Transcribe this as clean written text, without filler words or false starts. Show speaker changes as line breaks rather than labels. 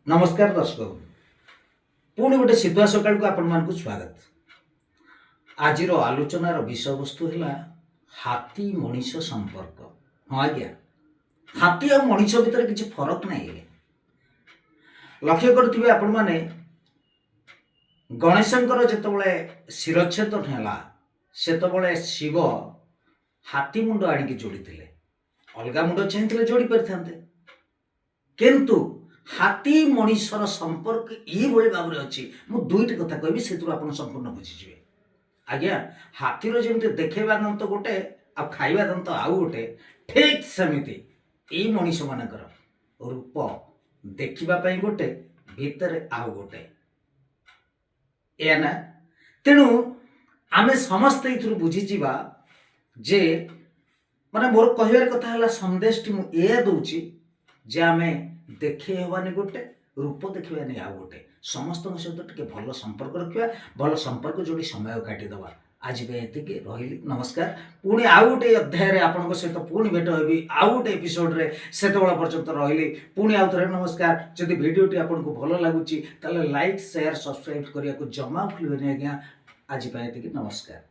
नमस्कार दर्शक पुणी गोटे शीतुआ सकाल को आपण मान स्वागत। आज आलोचनार विषय वस्तु है हाथी मनीष संपर्क। हाँ आज्ञा, हाथी और मनीष भितर किसी फरक नहीं। लक्ष्य करुवे आपण मैंने गणेशंकर जिते शिरच्छेद है से शिव हाथी मुंड आणिक जोड़ी अलग मुंड चाहिए जोड़ी पारि किंतु हाथी मनीषर संपर्क ये भाव में अच्छी। मु दुईट कथा कहबी से आप संपूर्ण बुझीजे। आज्ञा, हाथीर जमी देखा दंत गोटे आ खाइबा दंत आउ गोटे, ठीक सेमती ये मनीष मानकर रूप देखा गोटे भितर आउ गोटे या ना। तेणु आमे समस्ते ये बुझीजा जे माने मोर कहबार कथा है संदेश टी मुझे दूची जे आमे देखे हेबानी गोटे, रूप देखा आ गोटे, समस्त सहित टे भल संपर्क रखा, भल संपर्क जोड़ी समय काटिदेवा। आज एतिक रही, नमस्कार। पुणी आउ गोटे अध्याय आपण सहित पुणी भेट होबी आउ गोटे एपिसोड रे। सेतबेला पर्यंत रही पुणी आउ थे नमस्कार। जदि भिडियोटी आपको भल लगुच लाइक शेयर सब्सक्राइब करने को जमा भूलें आज्ञा। आज एतिक नमस्कार।